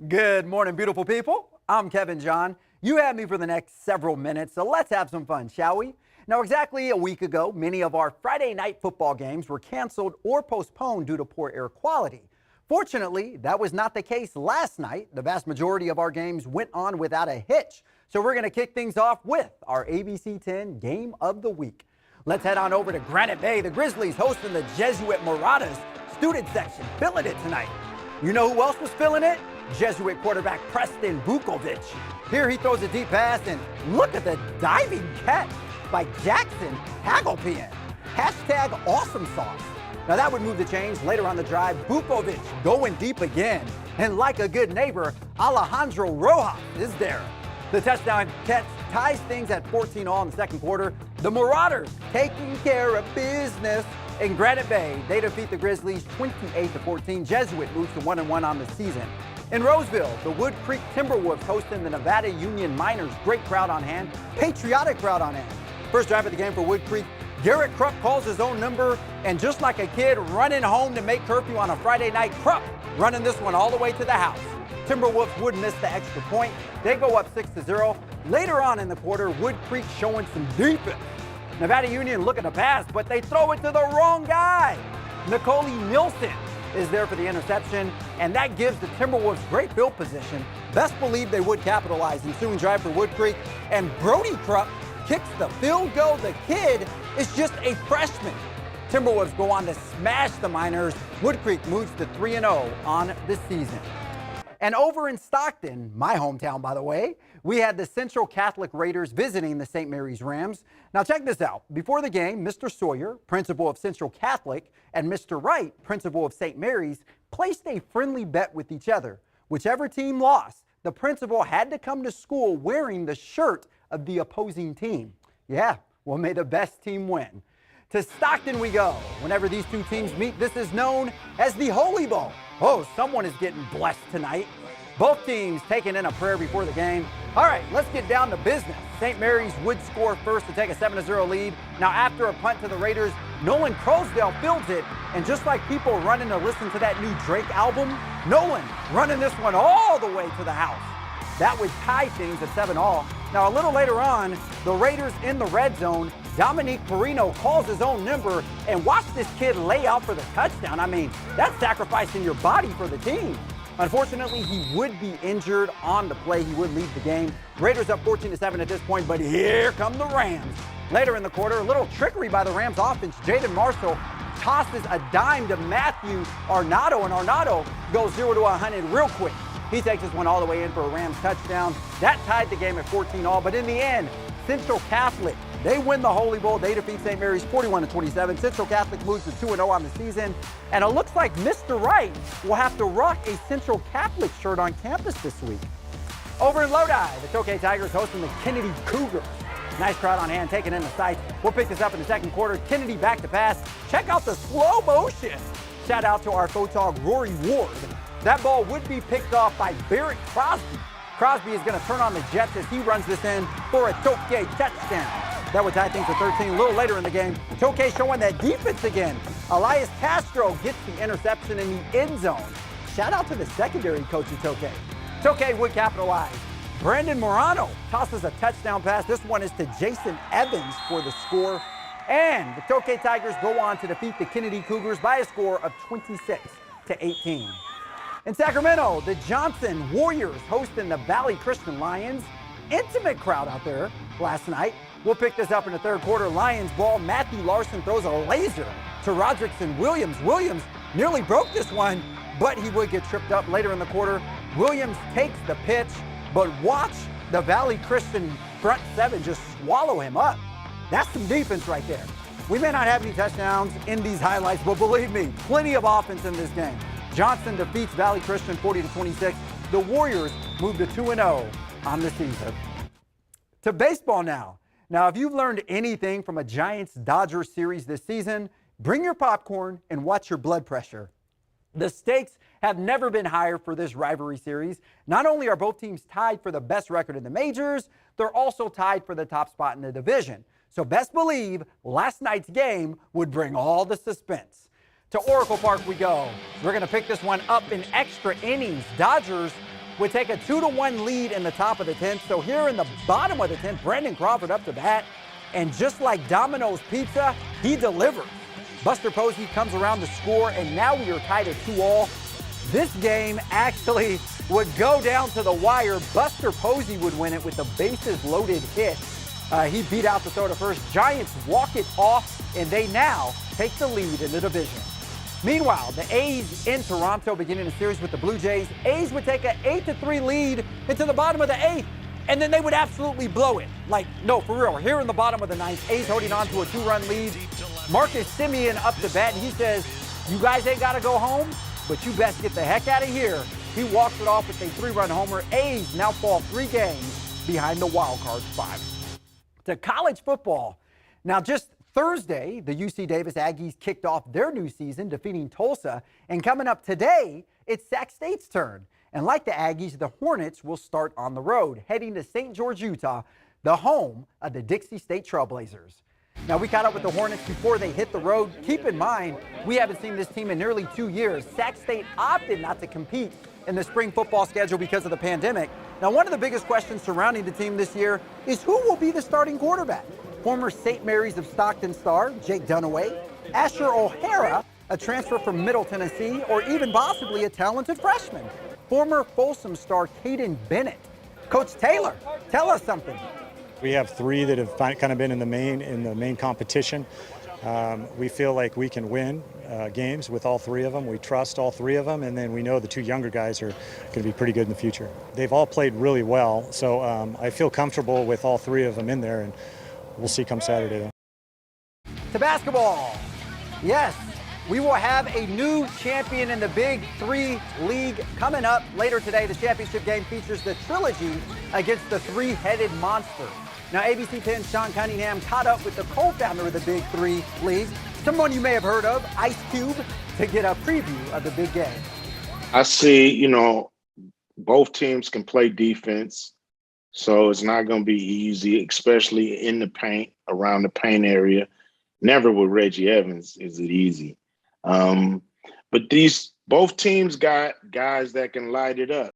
Good morning, beautiful people. I'm Kevin John. You have me for the next several minutes, so let's have some fun, shall we? Now, exactly a week ago, many of our Friday night football games were canceled or postponed due to poor air quality. Fortunately, that was not the case last night. The vast majority of our games went on without a hitch. So we're going to kick things off with our ABC10 Game of the Week. Let's head on over to Granite Bay. The Grizzlies hosting the Jesuit Marauders student section, filling it tonight. You know who else was filling it? Jesuit quarterback Preston Vukovic. Here he throws a deep pass, and look at the diving catch by Jackson Hagelpian. Hashtag awesome sauce. Now that would move the chains. Later on the drive, Vukovic going deep again. And like a good neighbor, Alejandro Rojas is there. The touchdown catch ties things at 14-all in the second quarter. The Marauders taking care of business. In Granite Bay, they defeat the Grizzlies 28-14. Jesuit moves to 1-1 on the season. In Roseville, the Wood Creek Timberwolves hosting the Nevada Union Miners. Great crowd on hand, patriotic crowd on hand. First drive of the game for Wood Creek, Garrett Krupp calls his own number, and just like a kid running home to make curfew on a Friday night, Krupp running this one all the way to the house. Timberwolves would miss the extra point. They go up 6-0. Later on in the quarter, Wood Creek showing some defense. Nevada Union looking to pass, but they throw it to the wrong guy. Nicole Nielsen is there for the interception, and that gives the Timberwolves great field position. Best believe they would capitalize. Ensuing drive for Wood Creek, and Brody Krupp kicks the field goal. The kid is just a freshman. Timberwolves go on to smash the Miners. Wood Creek moves to 3-0 on the season. And over in Stockton, my hometown, by the way, we had the Central Catholic Raiders visiting the St. Mary's Rams. Now check this out. Before the game, Mr. Sawyer, principal of Central Catholic, and Mr. Wright, principal of St. Mary's, placed a friendly bet with each other. Whichever team lost, the principal had to come to school wearing the shirt of the opposing team. Yeah, well, may the best team win. To Stockton we go. Whenever these two teams meet, this is known as the Holy Bowl. Oh, someone is getting blessed tonight. Both teams taking in a prayer before the game. All right, let's get down to business. St. Mary's would score first to take a 7-0 lead. Now after a punt to the Raiders, Nolan Crosdale fields it. And just like people running to listen to that new Drake album, Nolan running this one all the way to the house. That would tie things at 7-all. Now a little later on, the Raiders in the red zone, Dominique Perino calls his own number, and watch this kid lay out for the touchdown. I mean, that's sacrificing your body for the team. Unfortunately, he would be injured on the play. He would leave the game. Raiders up 14-7 at this point, but here come the Rams. Later in the quarter, a little trickery by the Rams offense. Jaden Marshall tosses a dime to Matthew Arnado, and Arnado goes 0-100 real quick. He takes this one all the way in for a Rams touchdown. That tied the game at 14-all, but in the end, Central Catholic, they win the Holy Bowl. They defeat St. Mary's 41-27. Central Catholic moves to 2-0 on the season. And it looks like Mr. Wright will have to rock a Central Catholic shirt on campus this week. Over in Lodi, the Tokay Tigers hosting the Kennedy Cougars. Nice crowd on hand, taking in the sights. We'll pick this up in the second quarter. Kennedy back to pass. Check out the slow motion. Shout out to our photog, Rory Ward. That ball would be picked off by Barrett Crosby. Crosby is going to turn on the Jets as he runs this in for a Tokay touchdown. That would tie things to 13. A little later in the game, Tokay showing that defense again. Elias Castro gets the interception in the end zone. Shout out to the secondary coach of Tokay. Tokay would capitalize. Brandon Morano tosses a touchdown pass. This one is to Jason Evans for the score. And the Tokay Tigers go on to defeat the Kennedy Cougars by a score of 26-18. In Sacramento, the Johnson Warriors hosting the Valley Christian Lions. Intimate crowd out there last night. We'll pick this up in the third quarter. Lions ball. Matthew Larson throws a laser to Rodrickson Williams. Williams nearly broke this one, but he would get tripped up later in the quarter. Williams takes the pitch, but watch the Valley Christian front seven just swallow him up. That's some defense right there. We may not have any touchdowns in these highlights, but believe me, plenty of offense in this game. Johnson defeats Valley Christian 40-26. The Warriors move to 2-0 on the season. To baseball now. Now, if you've learned anything from a Giants-Dodgers series this season, bring your popcorn and watch your blood pressure. The stakes have never been higher for this rivalry series. Not only are both teams tied for the best record in the majors, they're also tied for the top spot in the division. So best believe last night's game would bring all the suspense. To Oracle Park we go. We're going to pick this one up in extra innings. Dodgers would take a 2-1 lead in the top of the 10th. So here in the bottom of the 10th, Brandon Crawford up to bat. And just like Domino's Pizza, he delivers. Buster Posey comes around to score, and now we are tied at 2-all. This game actually would go down to the wire. Buster Posey would win it with the bases loaded hit. He beat out the throw to first. Giants walk it off, and they now take the lead in the division. Meanwhile, the A's in Toronto beginning a series with the Blue Jays. A's would take an 8-3 lead into the bottom of the 8th, and then they would absolutely blow it. Like, no, for real. Here in the bottom of the 9th, A's holding on to a 2-run lead. Marcus Semien up to bat, and he says, you guys ain't got to go home, but you best get the heck out of here. He walks it off with a 3-run homer. A's now fall 3 games behind the wild card spot. To college football. Now, just Thursday, the UC Davis Aggies kicked off their new season, defeating Tulsa. And coming up today, it's Sac State's turn. And like the Aggies, the Hornets will start on the road, heading to St. George, Utah, the home of the Dixie State Trailblazers. Now, we caught up with the Hornets before they hit the road. Keep in mind, we haven't seen this team in nearly 2 years. Sac State opted not to compete in the spring football schedule because of the pandemic. Now, one of the biggest questions surrounding the team this year is who will be the starting quarterback? Former St. Mary's of Stockton star Jake Dunaway, Asher O'Hara, a transfer from Middle Tennessee, or even possibly a talented freshman, former Folsom star Caden Bennett. Coach Taylor, tell us something. We have 3 that have kind of been in the main competition. We feel like we can win games with all 3 of them. We trust all 3 of them, and then we know the 2 younger guys are going to be pretty good in the future. They've all played really well, so I feel comfortable with all 3 of them in there, and we'll see come Saturday. To basketball. Yes, we will have a new champion in the Big 3 League coming up later today. The championship game features the trilogy against the 3-headed monster. Now, ABC10's Sean Cunningham caught up with the co-founder of the Big 3 League, someone you may have heard of, Ice Cube, to get a preview of the big game. I see, both teams can play defense, so it's not going to be easy, especially in the paint, around the paint area. Never with Reggie Evans is it easy. But both teams got guys that can light it up.